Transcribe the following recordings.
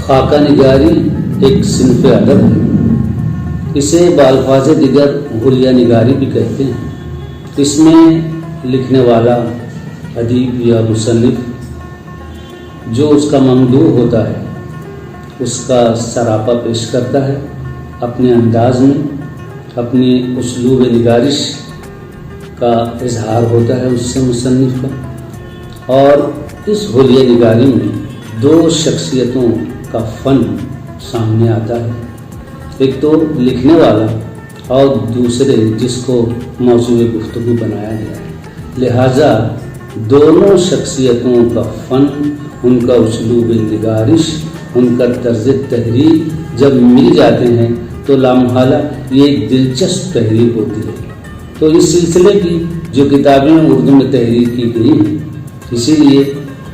خاکہ نگاری ایک صنف ادب ہے۔ اسے بالفاظ دیگر حلیہ نگاری بھی کہتے ہیں۔ اس میں لکھنے والا ادیب یا مصنف جو اس کا ممدوح ہوتا ہے اس کا سراپا پیش کرتا ہے اپنے انداز میں، اپنے اسلوب نگارش کا اظہار ہوتا ہے اس سے مصنف کا، اور اس حلیہ نگاری میں دو شخصیتوں کا فن سامنے آتا ہے، ایک تو لکھنے والا اور دوسرے جس کو موضوع گفتگو بنایا گیا ہے۔ لہٰذا دونوں شخصیتوں کا فن، ان کا اسلوب نگارش، ان کا طرز تحریر جب مل جاتے ہیں تو لامحالہ یہ ایک دلچسپ تحریر ہوتی ہے۔ تو اس سلسلے کی جو کتابیں اردو میں تحریر کی گئی ہیں، اسی لیے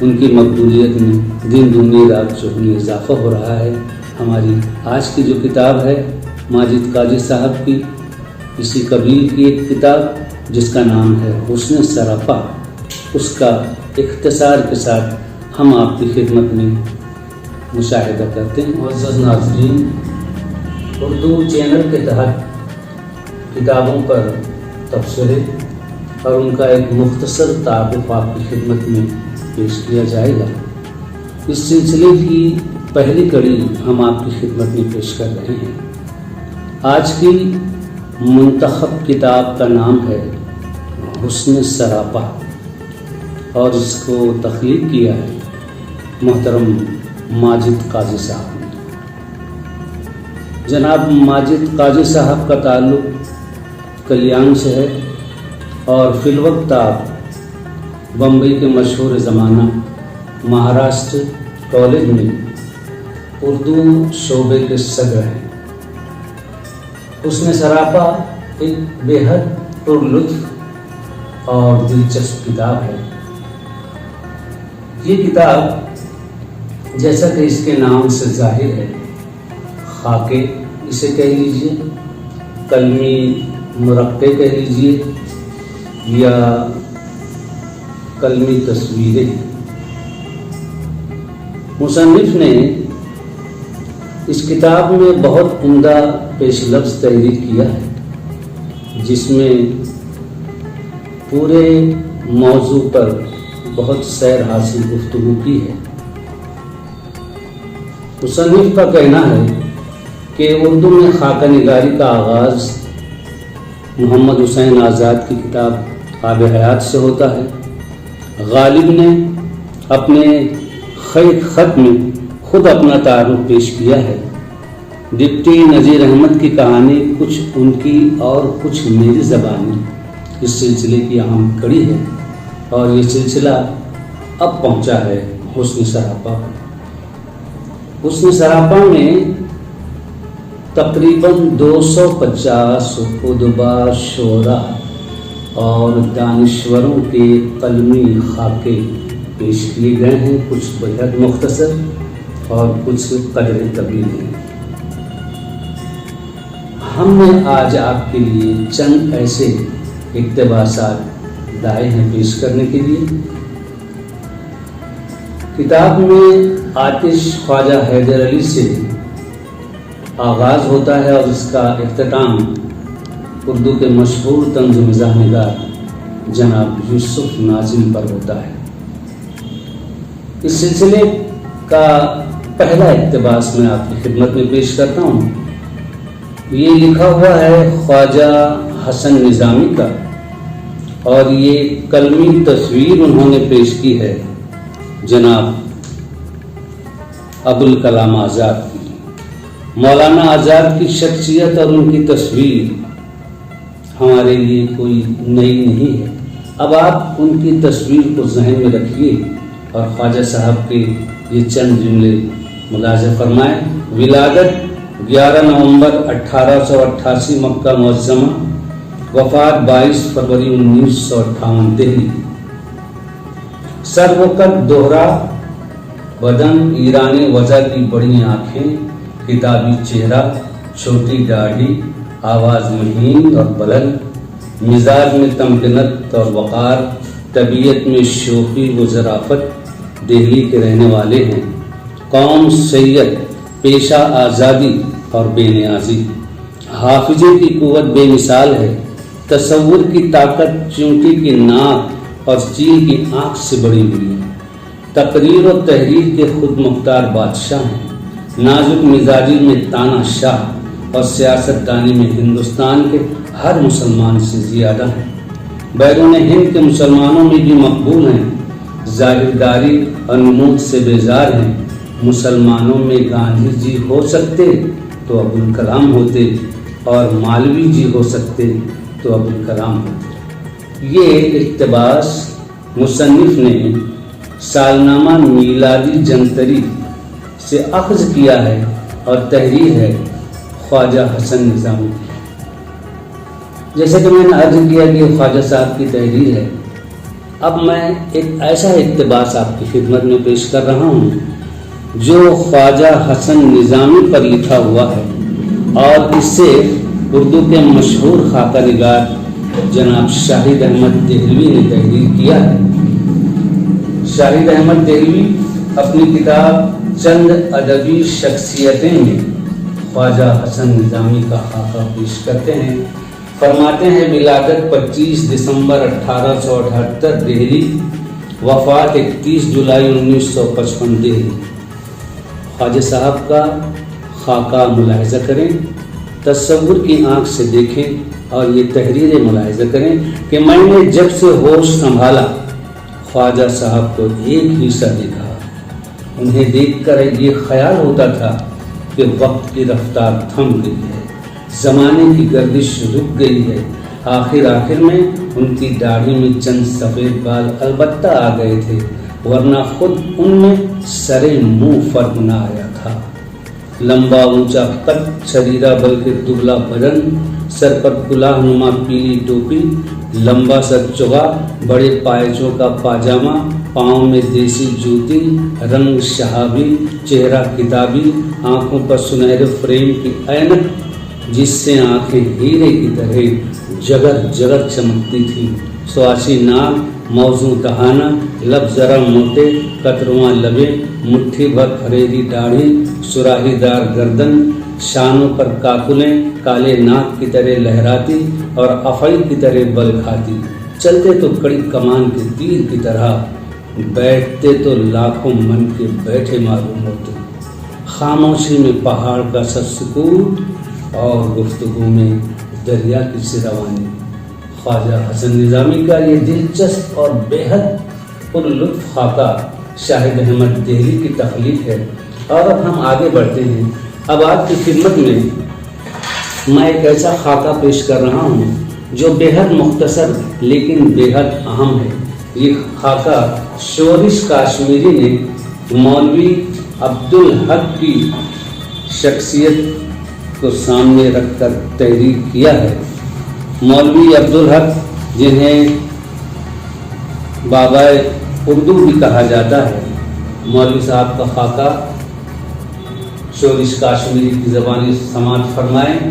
ان کی مقبولیت میں دن دگنی رات چوگنی اضافہ ہو رہا ہے۔ ہماری آج کی جو کتاب ہے ماجد قاضی صاحب کی، اسی قبیل کی ایک کتاب جس کا نام ہے حسن سراپا، اس کا اختصار کے ساتھ ہم آپ کی خدمت میں مشاہدہ کرتے ہیں۔ معزز ناظرین، اردو چینل کے تحت کتابوں پر تبصرے اور ان کا ایک مختصر تعارف آپ کی خدمت میں پیش کیا جائے گا۔ اس سلسلے کی پہلی کڑی ہم آپ کی خدمت میں پیش کر رہے ہیں۔ آج کی منتخب کتاب کا نام ہے حسن سراپا، اور اس کو تخلیق کیا ہے محترم ماجد قاضی صاحب نے۔ جناب ماجد قاضی صاحب کا تعلق کلیان سے ہے، اور فی الوقت آپ بمبئی کے مشہور زمانہ مہاراشٹر کالج میں اردو شعبے کے صدر ہیں۔ حسن سراپا ایک بے حد پرلطف اور دلچسپ کتاب ہے۔ یہ کتاب جیسا کہ اس کے نام سے ظاہر ہے، خاکے اسے کہہ لیجیے، قلمی مرقع کہہ لیجیے، یا قلمی تصویریں۔ مصنف نے اس کتاب میں بہت عمدہ پیش لفظ تحریر کیا ہے، جس میں پورے موضوع پر بہت سیر حاصل گفتگو کی ہے۔ مصنف کا کہنا ہے کہ اردو میں خاکہ نگاری کا آغاز محمد حسین آزاد کی کتاب آب حیات سے ہوتا ہے۔ غالب نے اپنے خط میں خود اپنا تعارف پیش کیا ہے۔ ڈپٹی نذیر احمد کی کہانی کچھ ان کی اور کچھ میری زبانی اس سلسلے کی اہم کڑی ہے، اور یہ سلسلہ اب پہنچا ہے حسن سراپا۔ حسن سراپا میں تقریباً 250 ادبا، شعراء اور دانشوروں کے قلمی خاکے پیش کیے گئے ہیں، کچھ بہت مختصر اور کچھ قدر طویل ہیں۔ ہم نے آج آپ کے لیے چند ایسے اقتباسات لائے ہیں پیش کرنے کے لیے۔ کتاب میں آتش خواجہ حیدر علی سے آغاز ہوتا ہے، اور اس کا اختتام اردو کے مشہور طنز مزاح نگار جناب یوسف ناظم پر ہوتا ہے۔ اس سلسلے کا پہلا اقتباس میں آپ کی خدمت میں پیش کرتا ہوں۔ یہ لکھا ہوا ہے خواجہ حسن نظامی کا، اور یہ قلمی تصویر انہوں نے پیش کی ہے جناب ابوالکلام آزاد کی۔ مولانا آزاد کی شخصیت اور ان کی تصویر ہمارے لیے کوئی نئی نہیں ہے۔ اب آپ ان کی تصویر کو ذہن میں رکھیے اور خواجہ صاحب کے یہ چند جملے ملاحظہ فرمائیں۔ ولادت 11 نومبر 1888 مکہ معظمہ، وفات 22 فروری 1958 دہلی۔ سر و قد دوہرا بدن، ایرانی وجہ کی بڑی آنکھیں، کتابی چہرہ، چھوٹی داڑھی، آواز مہین اور بلند، مزاج میں تمکنت اور وقار، طبیعت میں شوخی و ظرافت، دہلی کے رہنے والے ہیں۔ قوم سید، پیشہ آزادی اور بے نیازی۔ حافظے کی قوت بے مثال ہے، تصور کی طاقت چونٹی کی ناک اور چیل کی آنکھ سے بڑی ہوئی ہے۔ تقریر و تحریر کے خود مختار بادشاہ ہیں، نازک مزاجی میں تانا شاہ اور سیاست دانی میں ہندوستان کے ہر مسلمان سے زیادہ ہیں۔ بیرون ہند کے مسلمانوں میں بھی مقبول ہیں، ظاہرداری اور نمود سے بیزار ہیں۔ مسلمانوں میں گاندھی جی ہو سکتے تو ابوالکلام ہوتے، اور مالوی جی ہو سکتے تو ابوالکلام ہوتے۔ یہ اقتباس مصنف نے سالنامہ میلادی جنتری سے اخذ کیا ہے اور تحریر ہے خواجہ حسن نظامی کی۔ جیسے کہ میں نے عرض کیا کہ خواجہ صاحب کی تحریر ہے، اب میں ایک ایسا اقتباس آپ کی خدمت میں پیش کر رہا ہوں جو خواجہ حسن نظامی پر لکھا ہوا ہے، اور اس سے اردو کے مشہور خاکہ نگار جناب شاہد احمد دہلوی نے تحریر کیا ہے۔ شاہد احمد دہلوی اپنی کتاب چند ادبی شخصیتیں میں خواجہ حسن نظامی کا خاکہ پیش کرتے ہیں۔ فرماتے ہیں ولادت 25 دسمبر 1878 دہلی، وفات 31 جولائی 1955 دہلی۔ خواجہ صاحب کا خاکہ ملاحظہ کریں، تصور کی آنکھ سے دیکھیں اور یہ تحریریں ملاحظہ کریں کہ میں نے جب سے ہوش سنبھالا خواجہ صاحب کو ایک ہی سا دیکھا۔ انہیں دیکھ کر یہ خیال ہوتا تھا کہ وقت کی رفتار تھم گئی ہے، زمانے کی گردش رک گئی ہے۔ آخر میں ان کی داڑھی میں چند سفید بال البتہ آ گئے تھے، ورنہ خود ان میں سرے منہ فرق نہ آیا تھا۔ لمبا اونچا قد، شریرہ بلکہ دبلا بدن، سر پر کلاه نما پیلی ٹوپی، لمبا سر چغا، بڑے پائچوں کا پاجامہ، پاؤں میں دیسی جوتی، رنگ شہابی، چہرہ کتابی، آنکھوں پر سنہرے فریم کی اینک جس سے آنکھیں ہیرے کی طرح جگر جگر چمکتی تھی، سواشی ناک، موزوں دہانہ، لب ذرا موٹے، کترواں لبیں، مٹھی بھر پھریری داڑھی، سراہی دار گردن، شانوں پر کاکلیں کالے ناک کی طرح لہراتی اور افعی کی طرح بل کھاتی، چلتے تو کڑی کمان کے تیر کی طرح، بیٹھتے تو لاکھوں من کے بیٹھے معلوم ہوتے، خاموشی میں پہاڑ کا سر سکوت اور گفتگو میں دریا کی سی روانی۔ خواجہ حسن نظامی کا یہ دلچسپ اور بے حد پر لطف خاکہ شاہد احمد دہلی کی تخلیق ہے۔ اور اب ہم آگے بڑھتے ہیں۔ اب آپ کی خدمت میں ایک ایسا خاکہ پیش کر رہا ہوں جو بے حد مختصر لیکن بے حد اہم ہے۔ یہ خاکہ شورش کاشمیری نے مولوی عبدالحق کی شخصیت کو سامنے رکھ کر تحریر کیا ہے۔ مولوی عبدالحق جنہیں بابائے اردو بھی کہا جاتا ہے، مولوی صاحب کا خاکہ شورش کاشمیری کی زبانی سماعت فرمائیں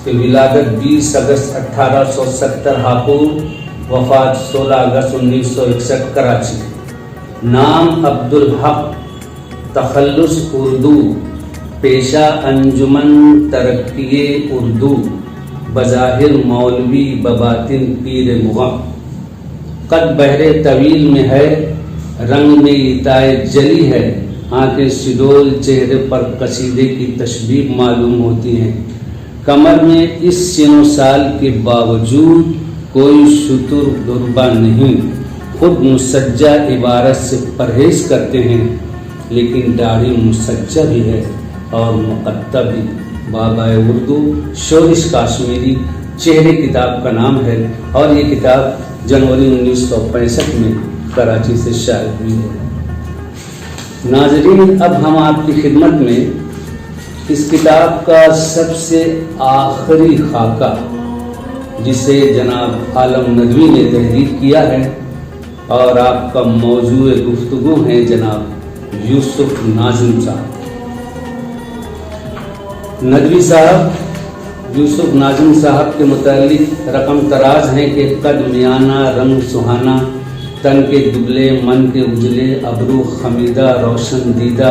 کہ ولادت 20 اگست 1870 ہاپور، وفات 16 اگست 1961 کراچی۔ نام عبدالحق، تخلص اردو، پیشہ انجمن ترقی اردو، بظاہر مولوی بباطن پیر مغم، قد بہرے طویل میں ہے، رنگ میں عطائے جلی ہے، آنکھیں شڈول، چہرے پر قصیدے کی تشبیہ معلوم ہوتی ہیں، کمر میں اس سن و سال کے باوجود کوئی شتر دربہ نہیں، خود مسجع عبارت سے پرہیز کرتے ہیں، لیکن داڑھی مسجع بھی ہے اور مقطع بھی۔ بابائے اردو شورش کاشمیری چہرے کتاب کا نام ہے اور یہ کتاب جنوری 1965 میں کراچی سے شائع ہوئی ہے۔ ناظرین، اب ہم آپ کی خدمت میں اس کتاب کا سب سے آخری خاکہ جسے جناب عالم ندوی نے تحریر کیا ہے اور آپ کا موضوع گفتگو ہیں جناب یوسف ناظم صاحب۔ ندوی صاحب یوسف ناظم صاحب کے متعلق رقم تراز ہیں کہ قد میانہ، رنگ سہانا، تن کے دبلے، من کے اجلے، ابرو خمیدہ، روشن دیدہ،